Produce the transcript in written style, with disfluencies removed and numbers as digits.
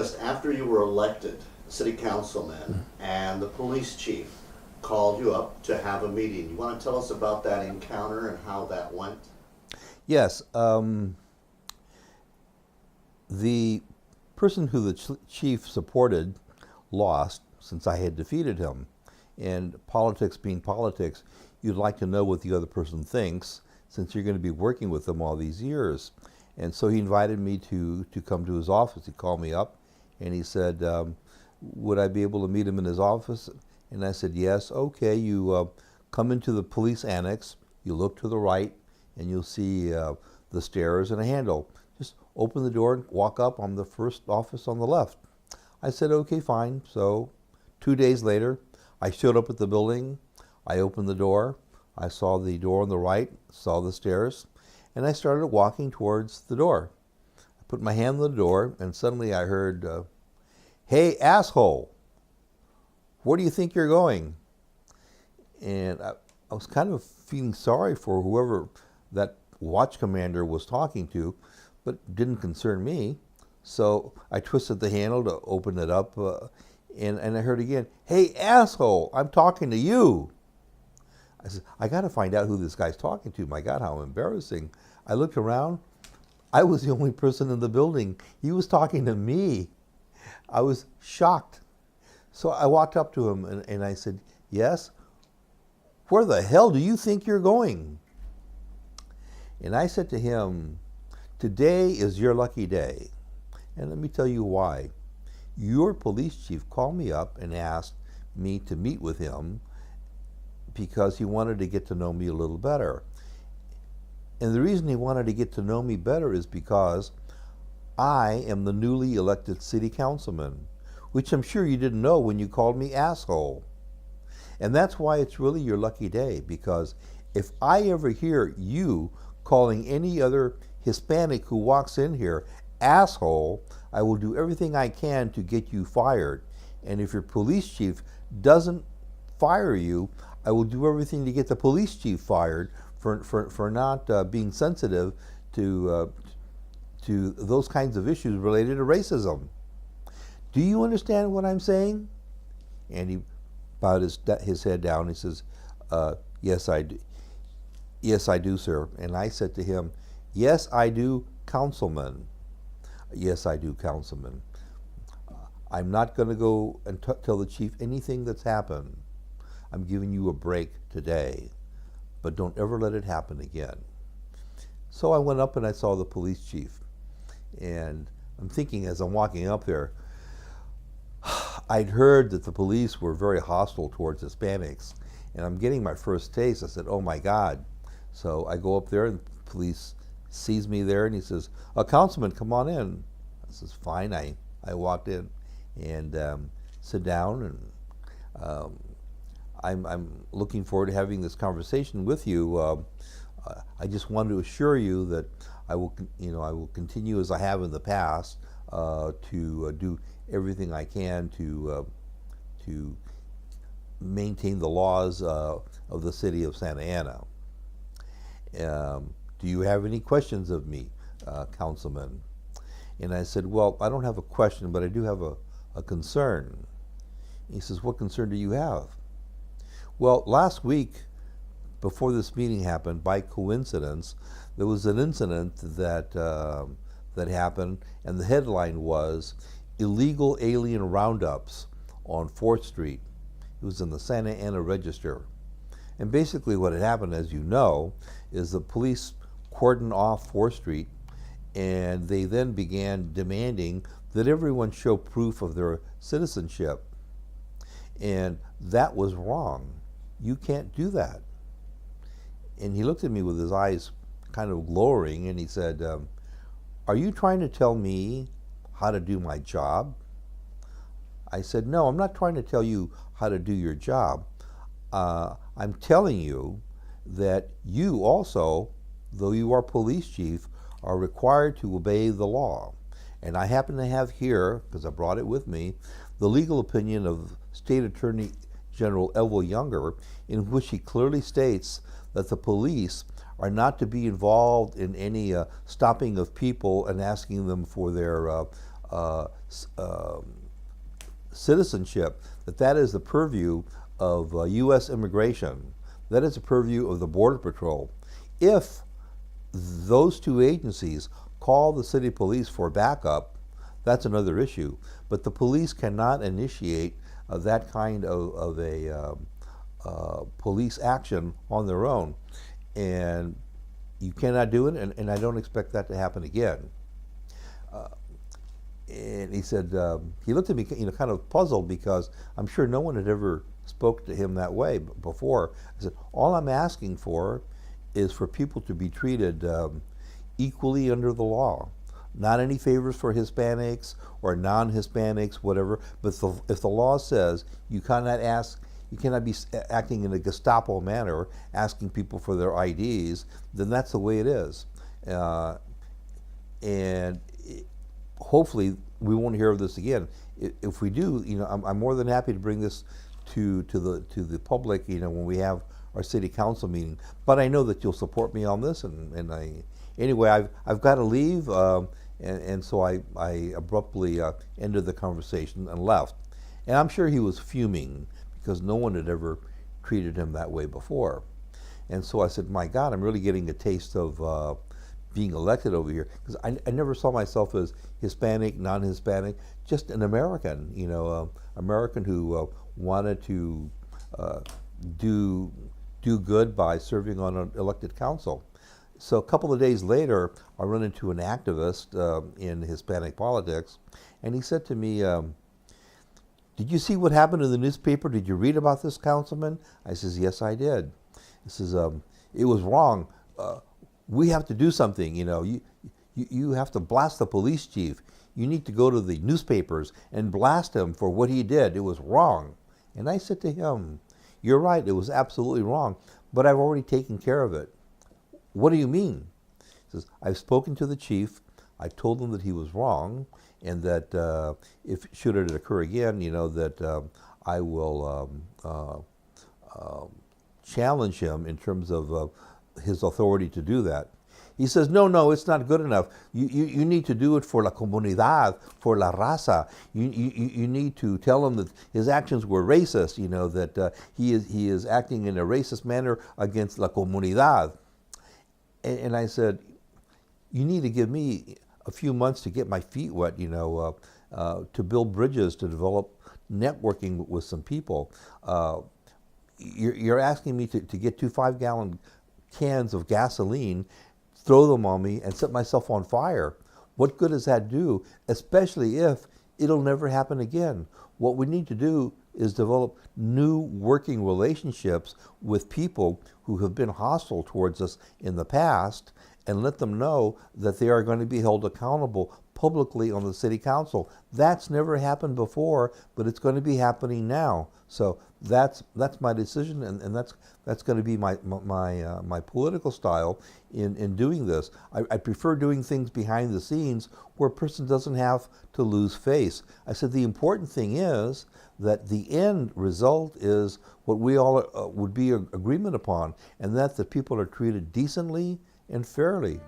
just after you were elected city councilman and the police chief called you up to have a meeting. You want to tell us about that encounter and how that went? Yes. The person who the chief supported lost, since I had defeated him. And politics being politics, you'd like to know what the other person thinks, since you're going to be working with them all these years. And so he invited me to come to his office. He called me up and he said, would I be able to meet him in his office? And I said, yes. Okay, you come into the police annex, you look to the right, and you'll see the stairs and a handle. Just open the door and walk up. I'm the first office on the left. I said, okay, fine. So 2 days later, I showed up at the building. I opened the door. I saw the door on the right, saw the stairs, and I started walking towards the door. I put my hand on the door, and suddenly I heard, hey, asshole, where do you think you're going? And I was kind of feeling sorry for whoever that watch commander was talking to, but didn't concern me. So I twisted the handle to open it up, and I heard again, hey, asshole, I'm talking to you. I said, I got to find out who this guy's talking to. My God, how embarrassing. I looked around. I was the only person in the building. He was talking to me. I was shocked. So I walked up to him and I said, yes, where the hell do you think you're going? And I said to him, today is your lucky day. And let me tell you why. Your police chief called me up and asked me to meet with him because he wanted to get to know me a little better. And the reason he wanted to get to know me better is because I am the newly elected city councilman, which I'm sure you didn't know when you called me asshole. And that's why it's really your lucky day, because if I ever hear you calling any other Hispanic who walks in here asshole, I will do everything I can to get you fired. And if your police chief doesn't fire you, I will do everything to get the police chief fired for not being sensitive to those kinds of issues related to racism. Do you understand what I'm saying? And he bowed his head down. He says, yes, I do. Yes, I do, sir. And I said to him, yes, I do, Councilman. Yes, I do, Councilman. I'm not going to go and tell the chief anything that's happened. I'm giving you a break today, but don't ever let it happen again. So I went up and I saw the police chief. And I'm thinking as I'm walking up there, I'd heard that the police were very hostile towards Hispanics. And I'm getting my first taste. I said, oh my God. So I go up there and the police sees me there and he says, Councilman, come on in. I says, fine. I walked in and sit down, and I'm looking forward to having this conversation with you. I just wanted to assure you that I will continue as I have in the past to do everything I can to maintain the laws of the city of Santa Ana. Do you have any questions of me, Councilman? And I said, well, I don't have a question, but I do have a concern. He says, what concern do you have? Well, last week, before this meeting happened, by coincidence, there was an incident that happened, and the headline was illegal alien roundups on 4th Street. It was in the Santa Ana Register. And basically what had happened, as you know, is the police cordoned off 4th Street, and they then began demanding that everyone show proof of their citizenship. And that was wrong. You can't do that. And he looked at me with his eyes kind of glowering, and he said, are you trying to tell me how to do my job? I said, no, I'm not trying to tell you how to do your job. I'm telling you that you also, though you are police chief, are required to obey the law. And I happen to have here, because I brought it with me, the legal opinion of State Attorney General Elwell Younger, in which he clearly states that the police are not to be involved in any stopping of people and asking them for their citizenship, that is the purview of U.S. immigration. That is the purview of the Border Patrol. If those two agencies call the city police for backup, that's another issue. But the police cannot initiate that kind of a police action on their own. And you cannot do it, and I don't expect that to happen again. And he said, he looked at me, kind of puzzled, because I'm sure no one had ever spoke to him that way before. I said, all I'm asking for is for people to be treated equally under the law. Not any favors for Hispanics or non-Hispanics, whatever. But if the law says you cannot be acting in a Gestapo manner, asking people for their IDs, then that's the way it is. Hopefully we won't hear of this again. If we do, I'm more than happy to bring this to the public, when we have our city council meeting. But I know that you'll support me on this, anyway, I've got to leave, and so I abruptly ended the conversation and left. And I'm sure he was fuming, because no one had ever treated him that way before. And so I said, my God, I'm really getting a taste of being elected over here, because I never saw myself as Hispanic, non-Hispanic, just an American, American who wanted to do good by serving on an elected council. So a couple of days later, I run into an activist in Hispanic politics, and he said to me, did you see what happened in the newspaper? Did you read about this, Councilman? I says, yes, I did. He says, it was wrong. We have to do something, you have to blast the police chief. You need to go to the newspapers and blast him for what he did. It was wrong. And I said to him, you're right, it was absolutely wrong, but I've already taken care of it. What do you mean? He says, I've spoken to the chief. I told him that he was wrong, and that if should it occur again, that I will challenge him in terms of his authority to do that. He says, no, it's not good enough. You need to do it for la comunidad, for la raza. You need to tell him that his actions were racist, that he is acting in a racist manner against la comunidad. And I said, you need to give me a few months to get my feet wet, to build bridges, to develop networking with some people. You're asking me to get 2 5-gallon cans of gasoline, throw them on me, and set myself on fire. What good does that do, especially if it'll never happen again? What we need to do is develop new working relationships with people who have been hostile towards us in the past, and let them know that they are going to be held accountable publicly on the city council. That's never happened before, but it's going to be happening now. So that's my decision, and that's going to be my political style in doing this. I prefer doing things behind the scenes where a person doesn't have to lose face. I said the important thing is that the end result is what we all would be agreement upon, and that the people are treated decently and fairly.